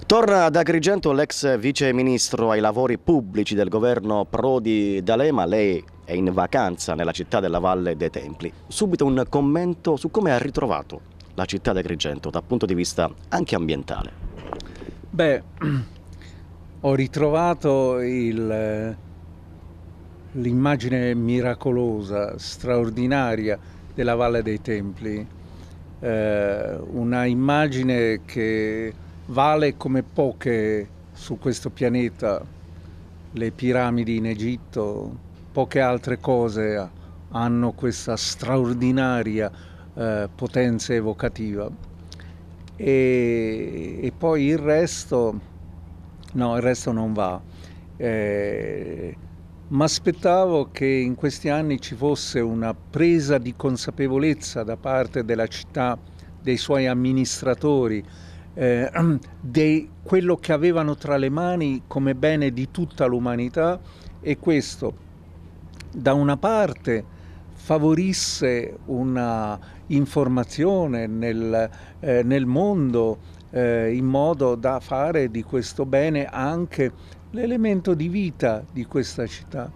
Torna ad Agrigento l'ex vice ministro ai lavori pubblici del governo Prodi D'Alema. Lei è in vacanza nella città della Valle dei Templi. Subito un commento su come ha ritrovato la città di Agrigento dal punto di vista anche ambientale. Beh, ho ritrovato l'immagine miracolosa, straordinaria della Valle dei Templi, una immagine che vale come poche su questo pianeta. Le piramidi in Egitto, poche altre cose hanno questa straordinaria potenza evocativa. E poi il resto, no, il resto non va. Ma aspettavo che in questi anni ci fosse una presa di consapevolezza da parte della città, dei suoi amministratori, di quello che avevano tra le mani come bene di tutta l'umanità, e questo da una parte favorisse una informazione nel mondo, in modo da fare di questo bene anche l'elemento di vita di questa città,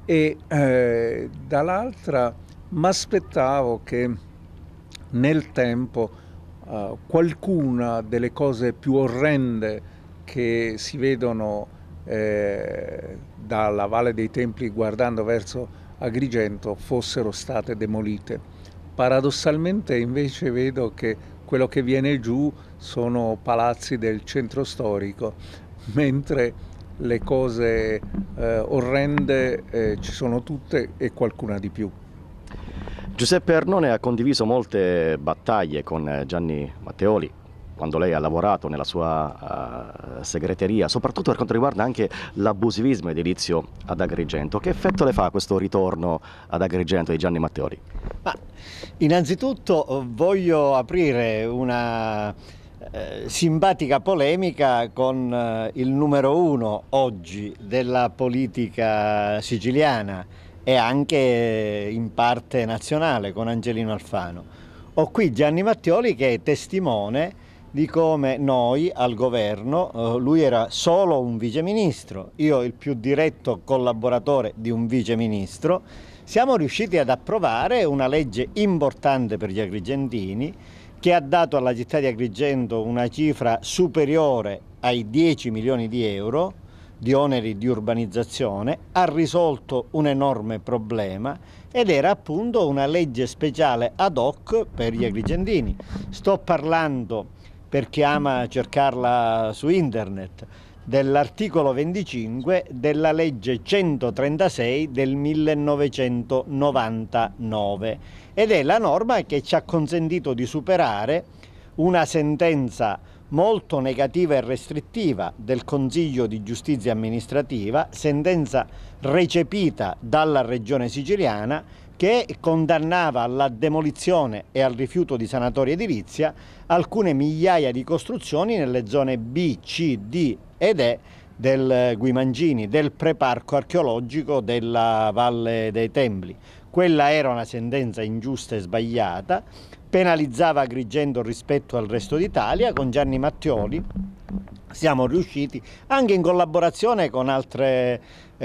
e dall'altra mi aspettavo che nel tempo qualcuna delle cose più orrende che si vedono dalla Valle dei Templi guardando verso Agrigento fossero state demolite. Paradossalmente invece vedo che quello che viene giù sono palazzi del centro storico, mentre le cose orrende ci sono tutte e qualcuna di più. Giuseppe Arnone ha condiviso molte battaglie con Gianni Matteoli quando lei ha lavorato nella sua segreteria, soprattutto per quanto riguarda anche l'abusivismo edilizio ad Agrigento. Che effetto le fa questo ritorno ad Agrigento di Gianni Matteoli? Innanzitutto voglio aprire una simpatica polemica con il numero uno oggi della politica siciliana e anche in parte nazionale, con Angelino Alfano. Ho qui Gianni Matteoli che è testimone di come noi al governo, lui era solo un viceministro, io il più diretto collaboratore di un viceministro, siamo riusciti ad approvare una legge importante per gli agrigentini che ha dato alla città di Agrigento una cifra superiore ai 10 milioni di euro di oneri di urbanizzazione, ha risolto un enorme problema ed era appunto una legge speciale ad hoc per gli agrigentini. Sto parlando, per chi ama cercarla su internet, dell'articolo 25 della legge 136 del 1999 ed è la norma che ci ha consentito di superare una sentenza molto negativa e restrittiva del Consiglio di Giustizia Amministrativa, sentenza recepita dalla Regione Siciliana, che condannava alla demolizione e al rifiuto di sanatoria edilizia alcune migliaia di costruzioni nelle zone B, C, D ed E del Guimangini, del preparco archeologico della Valle dei Templi. Quella era una sentenza ingiusta e sbagliata, penalizzava Agrigento rispetto al resto d'Italia. Con Gianni Matteoli siamo riusciti, anche in collaborazione con altre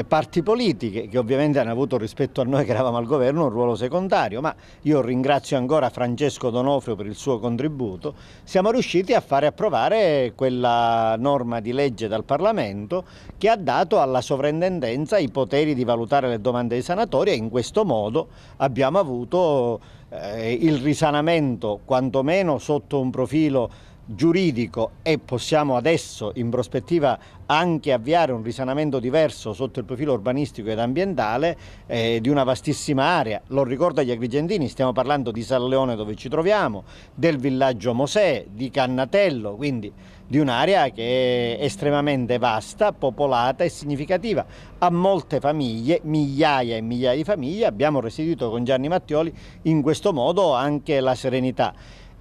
parti politiche che ovviamente hanno avuto rispetto a noi che eravamo al governo un ruolo secondario, ma io ringrazio ancora Francesco D'Onofrio per il suo contributo, siamo riusciti a fare approvare quella norma di legge dal Parlamento che ha dato alla sovrintendenza i poteri di valutare le domande di sanatoria, e in questo modo abbiamo avuto il risanamento quantomeno sotto un profilo giuridico, e possiamo adesso in prospettiva anche avviare un risanamento diverso sotto il profilo urbanistico ed ambientale di una vastissima area. Lo ricordo agli agrigentini, stiamo parlando di San Leone dove ci troviamo, del villaggio Mosè, di Cannatello, quindi di un'area che è estremamente vasta, popolata e significativa. Ha molte famiglie, migliaia e migliaia di famiglie. Abbiamo restituito con Gianni Matteoli in questo modo anche la serenità.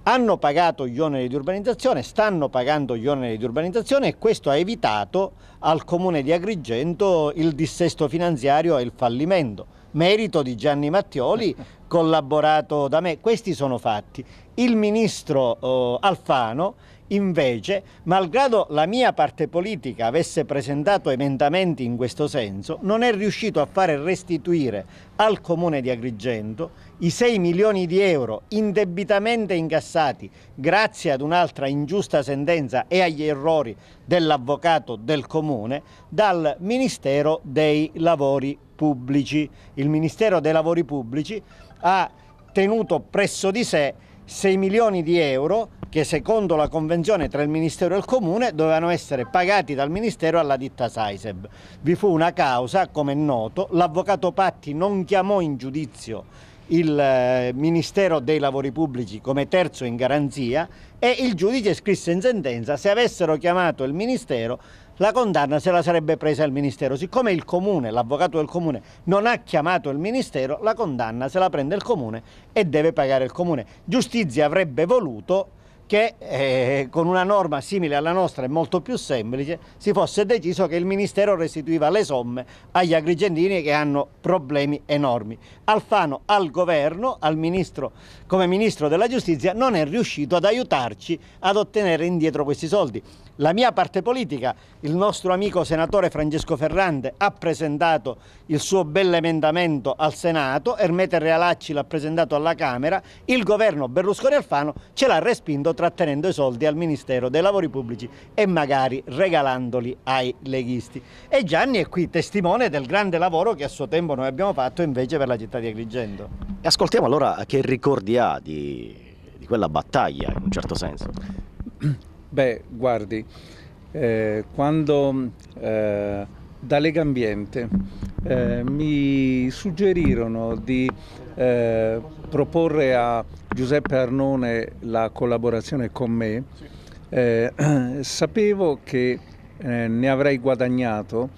Hanno pagato gli oneri di urbanizzazione, stanno pagando gli oneri di urbanizzazione, e questo ha evitato al Comune di Agrigento il dissesto finanziario e il fallimento. Merito di Gianni Matteoli, collaborato da me. Questi sono fatti. Il ministro Alfano Invece, malgrado la mia parte politica avesse presentato emendamenti in questo senso, non è riuscito a fare restituire al Comune di Agrigento i 6 milioni di euro indebitamente incassati grazie ad un'altra ingiusta sentenza e agli errori dell'avvocato del Comune dal Ministero dei Lavori Pubblici. Il Ministero dei Lavori Pubblici ha tenuto presso di sé 6 milioni di euro che secondo la convenzione tra il Ministero e il Comune dovevano essere pagati dal Ministero alla ditta Saiseb. Vi fu una causa, come è noto, l'avvocato Patti non chiamò in giudizio il Ministero dei Lavori Pubblici come terzo in garanzia e il giudice scrisse in sentenza: se avessero chiamato il Ministero, la condanna se la sarebbe presa il Ministero. Siccome il Comune, l'avvocato del Comune, non ha chiamato il Ministero, la condanna se la prende il Comune e deve pagare il Comune. Giustizia avrebbe voluto che con una norma simile alla nostra e molto più semplice si fosse deciso che il Ministero restituiva le somme agli agrigentini che hanno problemi enormi. Alfano al governo, come Ministro della Giustizia, non è riuscito ad aiutarci ad ottenere indietro questi soldi. La mia parte politica, il nostro amico senatore Francesco Ferrante, ha presentato il suo bell'emendamento al Senato, Ermete Realacci l'ha presentato alla Camera, il governo Berlusconi-Alfano ce l'ha respinto trattenendo i soldi al Ministero dei Lavori Pubblici e magari regalandoli ai leghisti. E Gianni è qui testimone del grande lavoro che a suo tempo noi abbiamo fatto invece per la città di Agrigento. E ascoltiamo allora che ricordi ha di quella battaglia, in un certo senso. Beh, guardi, quando da Legambiente mi suggerirono di proporre a Giuseppe Arnone la collaborazione con me, sapevo che ne avrei guadagnato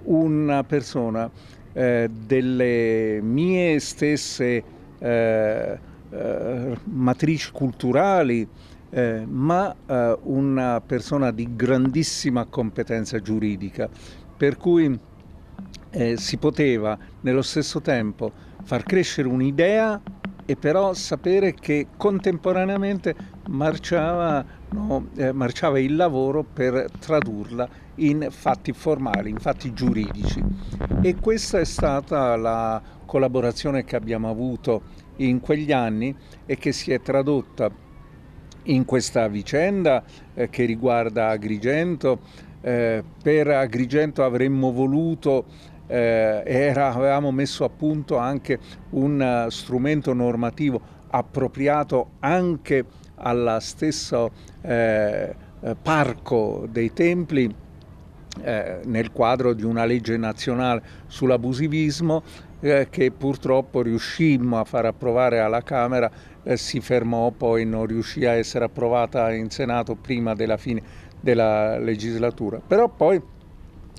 una persona delle mie stesse matrici culturali, ma una persona di grandissima competenza giuridica, per cui si poteva nello stesso tempo far crescere un'idea e però sapere che contemporaneamente marciava il lavoro per tradurla in fatti formali, in fatti giuridici. E questa è stata la collaborazione che abbiamo avuto in quegli anni e che si è tradotta in questa vicenda che riguarda Agrigento. Per Agrigento avremmo voluto avevamo messo a punto anche un strumento normativo appropriato anche alla stessa Parco dei Templi, nel quadro di una legge nazionale sull'abusivismo che purtroppo riuscimmo a far approvare alla Camera, si fermò, poi non riuscì a essere approvata in Senato prima della fine della legislatura. Però poi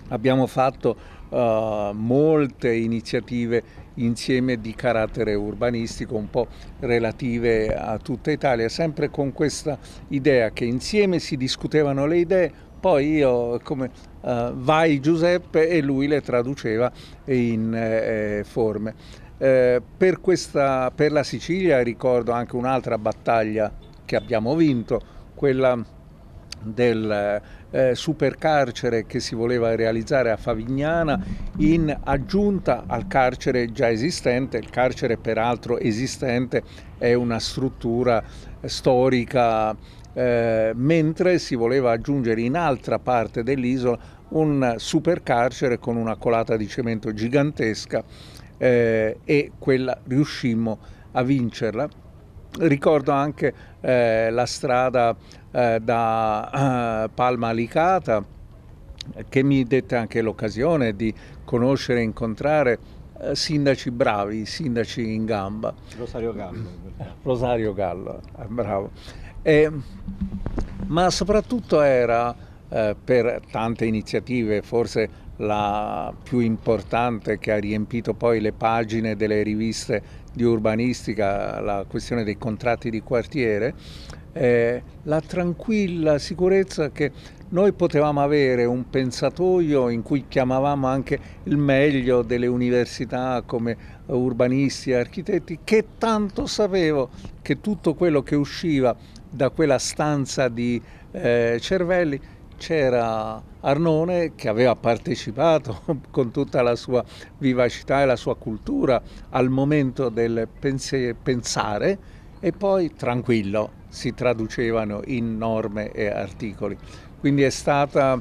abbiamo fatto molte iniziative insieme di carattere urbanistico, un po' relative a tutta Italia, sempre con questa idea che insieme si discutevano le idee, poi io vai Giuseppe e lui le traduceva in forme. Per la Sicilia ricordo anche un'altra battaglia che abbiamo vinto, quella del supercarcere che si voleva realizzare a Favignana in aggiunta al carcere già esistente. Il carcere peraltro esistente è una struttura storica, mentre si voleva aggiungere in altra parte dell'isola un supercarcere con una colata di cemento gigantesca, e quella riuscimmo a vincerla. Ricordo anche la strada da Palma a Licata, che mi dette anche l'occasione di conoscere e incontrare sindaci bravi, sindaci in gamba. Rosario Gallo, bravo. Ma soprattutto era per tante iniziative, forse la più importante che ha riempito poi le pagine delle riviste di urbanistica, la questione dei contratti di quartiere, la tranquilla sicurezza che noi potevamo avere un pensatoio in cui chiamavamo anche il meglio delle università come urbanisti e architetti, che tanto sapevo che tutto quello che usciva da quella stanza di Cervelli c'era Arnone, che aveva partecipato con tutta la sua vivacità e la sua cultura al momento del pensare, e poi tranquillo si traducevano in norme e articoli. Quindi è stata,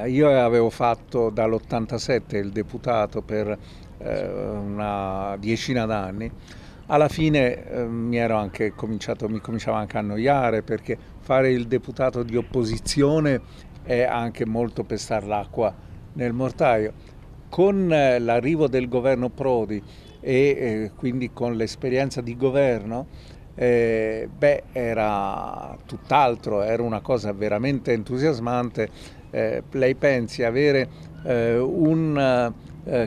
io avevo fatto dall'87 il deputato per una decina d'anni. Alla fine mi cominciava anche a annoiare, perché fare il deputato di opposizione è anche molto pestar l'acqua nel mortaio. Con l'arrivo del governo Prodi e quindi con l'esperienza di governo, era tutt'altro, era una cosa veramente entusiasmante. Lei pensi avere un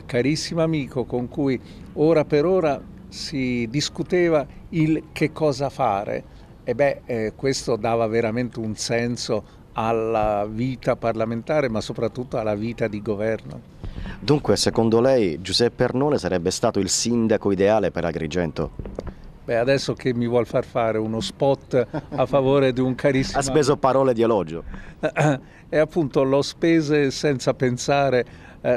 carissimo amico con cui ora per ora si discuteva il che cosa fare, e questo dava veramente un senso alla vita parlamentare, ma soprattutto alla vita di governo. Dunque, secondo lei Giuseppe Arnone sarebbe stato il sindaco ideale per Agrigento? Adesso che mi vuol far fare uno spot a favore di un carissimo... Ha speso parole di elogio. E appunto l'ho spese senza pensare.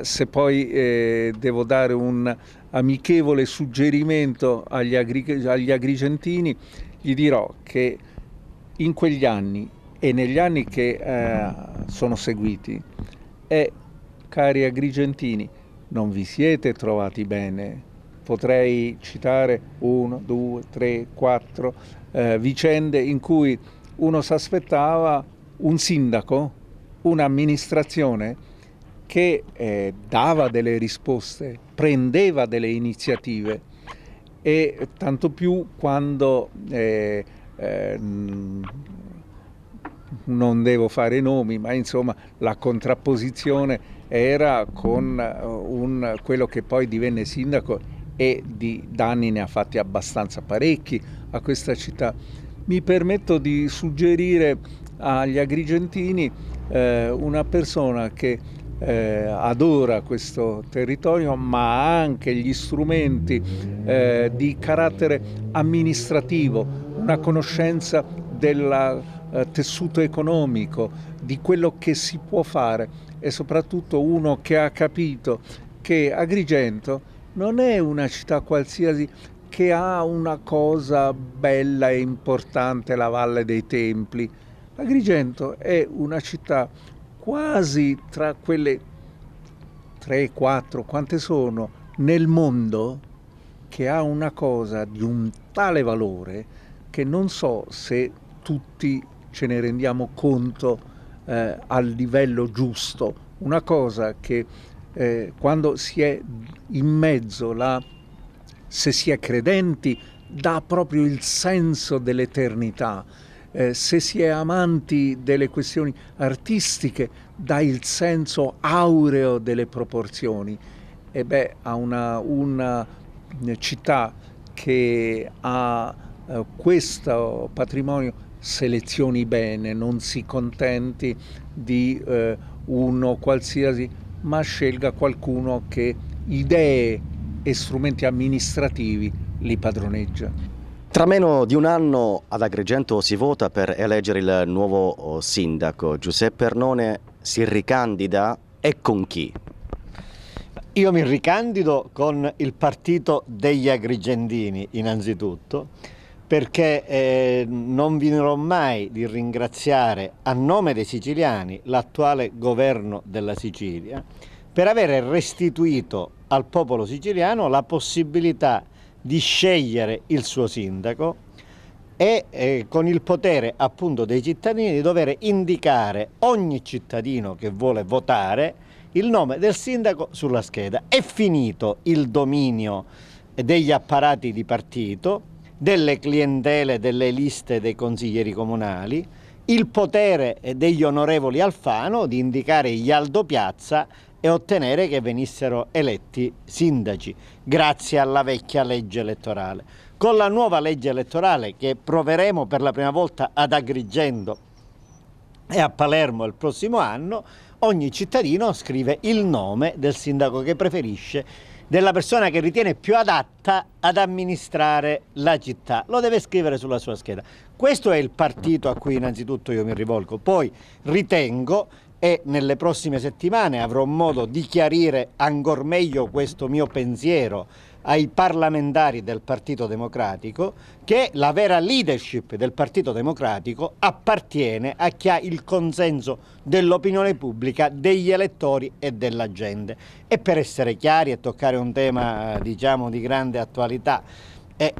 Se poi devo dare un amichevole suggerimento agli agrigentini, gli dirò che in quegli anni e negli anni che sono seguiti, cari agrigentini, non vi siete trovati bene. Potrei citare 1, 2, 3, 4 vicende in cui uno si aspettava un sindaco, un'amministrazione che dava delle risposte, prendeva delle iniziative, e tanto più quando non devo fare nomi, ma insomma la contrapposizione era con quello che poi divenne sindaco e di danni ne ha fatti abbastanza parecchi a questa città. Mi permetto di suggerire agli agrigentini una persona che adora questo territorio, ma ha anche gli strumenti di carattere amministrativo, una conoscenza del tessuto economico, di quello che si può fare, e soprattutto uno che ha capito che Agrigento non è una città qualsiasi che ha una cosa bella e importante, la Valle dei Templi. Agrigento è una città quasi tra quelle 3-4, quante sono nel mondo, che ha una cosa di un tale valore che non so se tutti ce ne rendiamo conto al livello giusto. Una cosa che quando si è in mezzo, se si è credenti, dà proprio il senso dell'eternità. Se si è amanti delle questioni artistiche, dà il senso aureo delle proporzioni. A una città che ha questo patrimonio, selezioni bene, non si contenti di uno qualsiasi, ma scelga qualcuno che idee e strumenti amministrativi li padroneggia. Tra meno di un anno ad Agrigento si vota per eleggere il nuovo sindaco. Giuseppe Arnone si ricandida, e con chi? Io mi ricandido con il partito degli agrigentini innanzitutto, perché non finirò mai di ringraziare a nome dei siciliani l'attuale governo della Sicilia per aver restituito al popolo siciliano la possibilità di scegliere il suo sindaco e con il potere appunto dei cittadini di dover indicare ogni cittadino che vuole votare il nome del sindaco sulla scheda. È finito il dominio degli apparati di partito, delle clientele, delle liste dei consiglieri comunali, il potere degli onorevoli Alfano di indicare gli Aldopiazza e ottenere che venissero eletti sindaci, grazie alla vecchia legge elettorale. Con la nuova legge elettorale che proveremo per la prima volta ad Agrigento e a Palermo il prossimo anno, ogni cittadino scrive il nome del sindaco che preferisce della persona che ritiene più adatta ad amministrare la città. Lo deve scrivere sulla sua scheda. Questo è il partito a cui innanzitutto io mi rivolgo. Poi ritengo, e nelle prossime settimane avrò modo di chiarire ancor meglio questo mio pensiero ai parlamentari del Partito Democratico, che la vera leadership del Partito Democratico appartiene a chi ha il consenso dell'opinione pubblica, degli elettori e della gente. E per essere chiari e toccare un tema diciamo di grande attualità,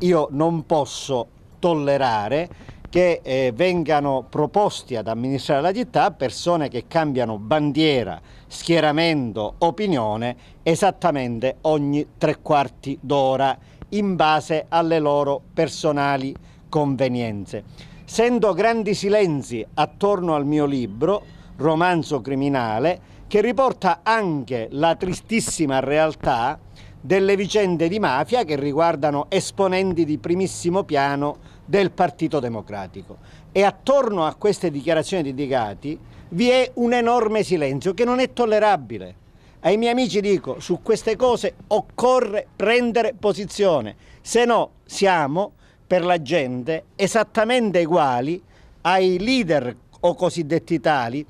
io non posso tollerare che vengano proposti ad amministrare la città persone che cambiano bandiera, schieramento, opinione esattamente ogni 3/4 d'ora in base alle loro personali convenienze. Sento grandi silenzi attorno al mio libro, Romanzo criminale, che riporta anche la tristissima realtà delle vicende di mafia che riguardano esponenti di primissimo piano del Partito Democratico. E attorno a queste dichiarazioni di Digati vi è un enorme silenzio che non è tollerabile. Ai miei amici dico, su queste cose occorre prendere posizione, se no siamo per la gente esattamente uguali ai leader o cosiddetti tali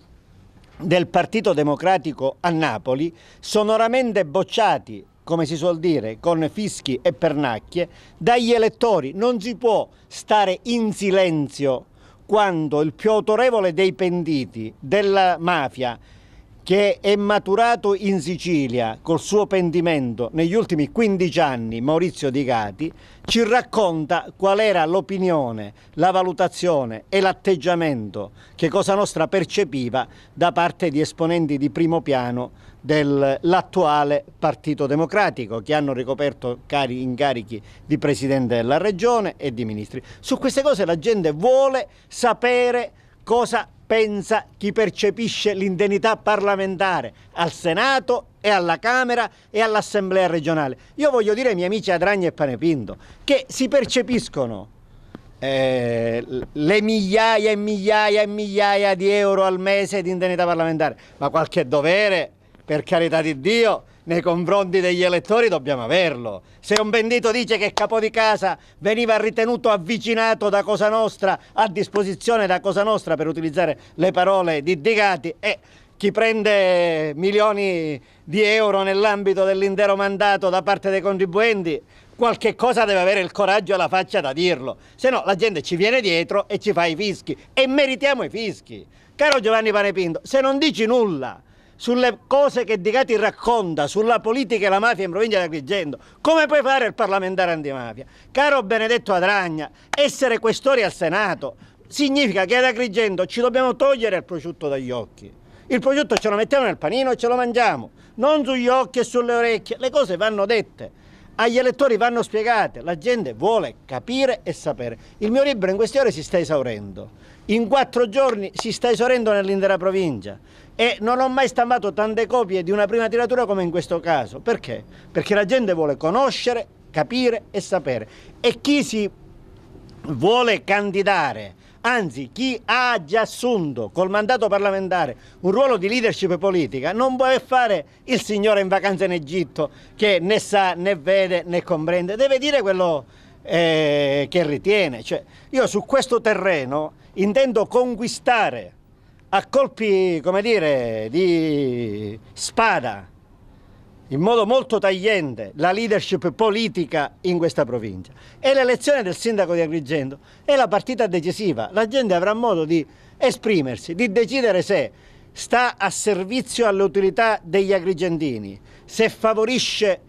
del Partito Democratico a Napoli, sonoramente bocciati, come si suol dire, con fischi e pernacchie, dagli elettori. Non si può stare in silenzio quando il più autorevole dei pentiti della mafia, che è maturato in Sicilia col suo pentimento negli ultimi 15 anni, Maurizio Digati, ci racconta qual era l'opinione, la valutazione e l'atteggiamento che Cosa Nostra percepiva da parte di esponenti di primo piano dell'attuale Partito Democratico, che hanno ricoperto incarichi di Presidente della Regione e di Ministri. Su queste cose la gente vuole sapere cosa pensa chi percepisce l'indennità parlamentare al Senato e alla Camera e all'Assemblea regionale. Io voglio dire ai miei amici Adragna e Panepinto che si percepiscono le migliaia e migliaia e migliaia di euro al mese di indennità parlamentare, ma qualche dovere, per carità di Dio, nei confronti degli elettori dobbiamo averlo. Se un pentito dice che capo di casa veniva ritenuto avvicinato da Cosa Nostra, a disposizione da Cosa Nostra, per utilizzare le parole di Digati, chi prende milioni di euro nell'ambito dell'intero mandato da parte dei contribuenti, qualche cosa deve avere il coraggio e la faccia da dirlo, se no la gente ci viene dietro e ci fa i fischi, e meritiamo i fischi. Caro Giovanni Panepinto, se non dici nulla sulle cose che Digati racconta sulla politica e la mafia in provincia di Agrigento, come puoi fare il parlamentare antimafia? Caro Benedetto Adragna, essere questori al Senato significa che ad Agrigento ci dobbiamo togliere il prosciutto dagli occhi. Il prosciutto ce lo mettiamo nel panino e ce lo mangiamo, non sugli occhi e sulle orecchie. Le cose vanno dette, agli elettori vanno spiegate, la gente vuole capire e sapere. Il mio libro in queste ore si sta esaurendo, in 4 giorni si sta esaurendo nell'intera provincia, e non ho mai stampato tante copie di una prima tiratura come in questo caso. Perché? Perché la gente vuole conoscere, capire e sapere, e chi si vuole candidare, anzi chi ha già assunto col mandato parlamentare un ruolo di leadership politica, non può fare il signore in vacanza in Egitto che né sa né vede né comprende, deve dire quello che ritiene. Cioè, io su questo terreno intendo conquistare a colpi, come dire, di spada, in modo molto tagliente, la leadership politica in questa provincia. E l'elezione del sindaco di Agrigento è la partita decisiva. La gente avrà modo di esprimersi, di decidere se sta a servizio alle utilità degli agrigentini, se favorisce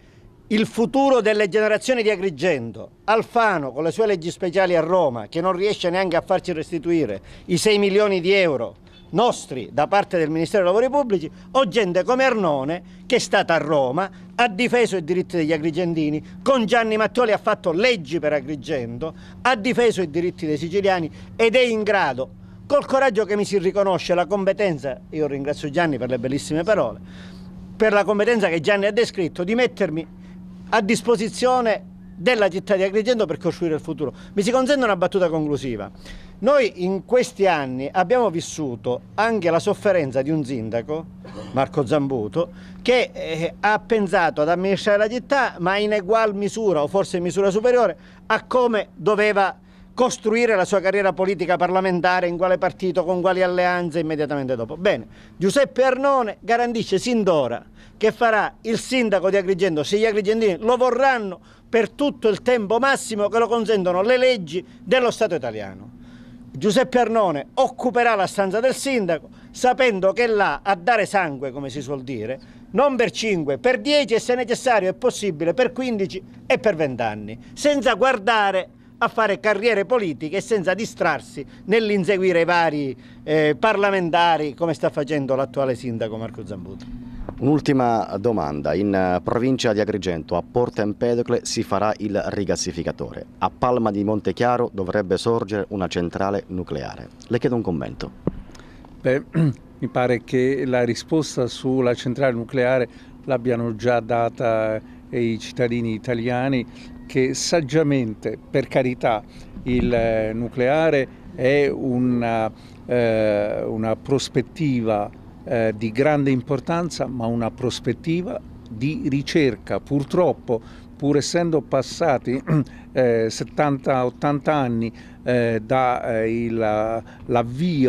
il futuro delle generazioni di Agrigento. Alfano, con le sue leggi speciali a Roma, che non riesce neanche a farci restituire i 6 milioni di euro nostri da parte del Ministero dei Lavori Pubblici, o gente come Arnone, che è stata a Roma, ha difeso i diritti degli agrigentini, con Gianni Matteoli ha fatto leggi per Agrigento, ha difeso i diritti dei siciliani ed è in grado, col coraggio che mi si riconosce, la competenza, io ringrazio Gianni per le bellissime parole, per la competenza che Gianni ha descritto, di mettermi a disposizione della città di Agrigento per costruire il futuro. Mi si consente una battuta conclusiva. Noi in questi anni abbiamo vissuto anche la sofferenza di un sindaco, Marco Zambuto, che ha pensato ad amministrare la città, ma in egual misura o forse in misura superiore a come doveva costruire la sua carriera politica parlamentare, in quale partito, con quali alleanze immediatamente dopo. Bene, Giuseppe Arnone garantisce sin d'ora che farà il sindaco di Agrigento se gli agrigentini lo vorranno per tutto il tempo massimo che lo consentono le leggi dello Stato italiano. Giuseppe Arnone occuperà la stanza del sindaco sapendo che è là a dare sangue, come si suol dire, non per 5, per 10 e se necessario è possibile per 15 e per 20 anni, senza guardare a fare carriere politiche e senza distrarsi nell'inseguire i vari parlamentari come sta facendo l'attuale sindaco Marco Zambuto. Un'ultima domanda, in provincia di Agrigento a Porto Empedocle si farà il rigassificatore, a Palma di Montechiaro dovrebbe sorgere una centrale nucleare. Le chiedo un commento. Beh, mi pare che la risposta sulla centrale nucleare l'abbiano già data i cittadini italiani, che saggiamente, per carità, il nucleare è una prospettiva di grande importanza, ma una prospettiva di ricerca. Purtroppo, pur essendo passati 70-80 anni dall'avvio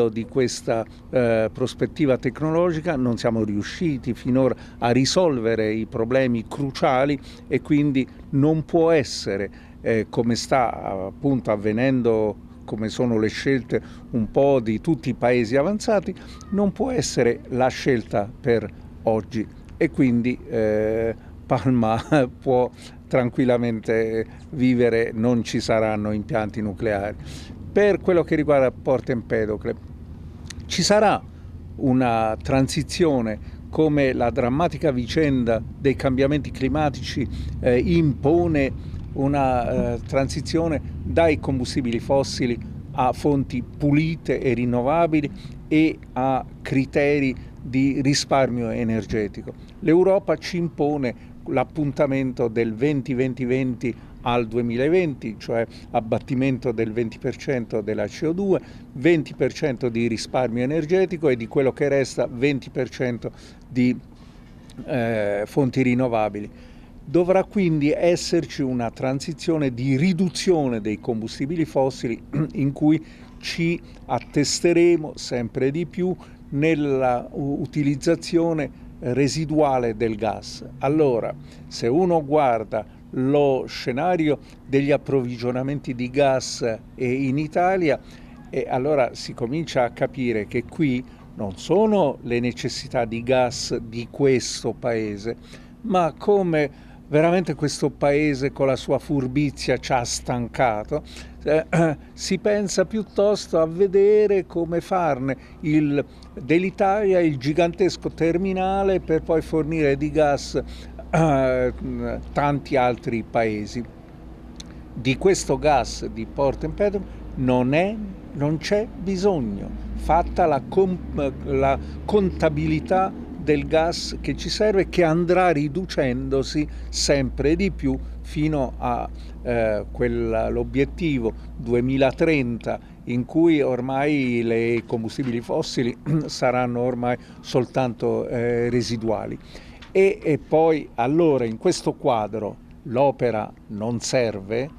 di questa prospettiva tecnologica, non siamo riusciti finora a risolvere i problemi cruciali e quindi non può essere, come sta appunto avvenendo, come sono le scelte un po' di tutti i paesi avanzati, non può essere la scelta per oggi e quindi Palma può tranquillamente vivere, non ci saranno impianti nucleari. Per quello che riguarda Porto Empedocle, ci sarà una transizione, come la drammatica vicenda dei cambiamenti climatici impone una transizione dai combustibili fossili a fonti pulite e rinnovabili e a criteri di risparmio energetico. L'Europa ci impone l'appuntamento del 20-20-20 al 2020, cioè abbattimento del 20% della CO2, 20% di risparmio energetico e di quello che resta 20% di fonti rinnovabili. Dovrà quindi esserci una transizione di riduzione dei combustibili fossili in cui ci attesteremo sempre di più nella utilizzazione residuale del gas. Allora, se uno guarda lo scenario degli approvvigionamenti di gas in Italia, allora si comincia a capire che qui non sono le necessità di gas di questo paese, ma come veramente questo paese con la sua furbizia ci ha stancato, si pensa piuttosto a vedere come farne dell'Italia il gigantesco terminale per poi fornire di gas tanti altri paesi. Di questo gas di Porto Empedocle non c'è bisogno, fatta la contabilità del gas che ci serve, che andrà riducendosi sempre di più fino a l'obiettivo 2030 in cui ormai i combustibili fossili saranno ormai soltanto residuali. E poi allora in questo quadro l'opera non serve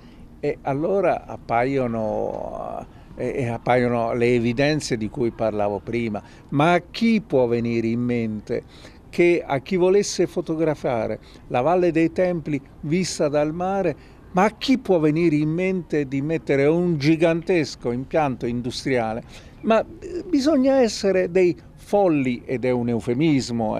e allora appaiono le evidenze di cui parlavo prima. Ma a chi può venire in mente che a chi volesse fotografare la Valle dei Templi vista dal mare, ma a chi può venire in mente di mettere un gigantesco impianto industriale? Ma bisogna essere dei folli, ed è un eufemismo,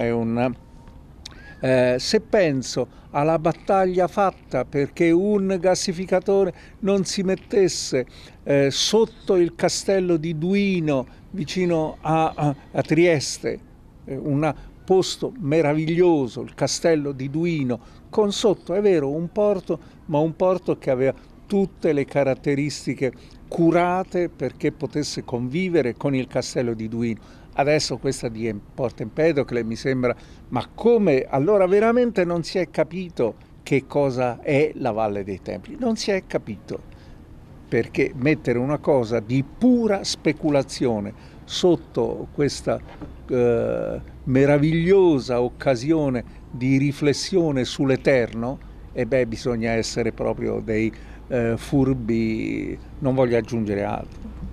se penso alla battaglia fatta perché un gassificatore non si mettesse sotto il castello di Duino vicino a Trieste, un posto meraviglioso, il castello di Duino, con sotto, è vero, un porto, ma un porto che aveva tutte le caratteristiche curate perché potesse convivere con il castello di Duino. Adesso questa di Porto Empedocle mi sembra, ma come? Allora veramente non si è capito che cosa è la Valle dei Templi, non si è capito. perché mettere una cosa di pura speculazione sotto questa meravigliosa occasione di riflessione sull'eterno, e beh, bisogna essere proprio dei furbi, non voglio aggiungere altro.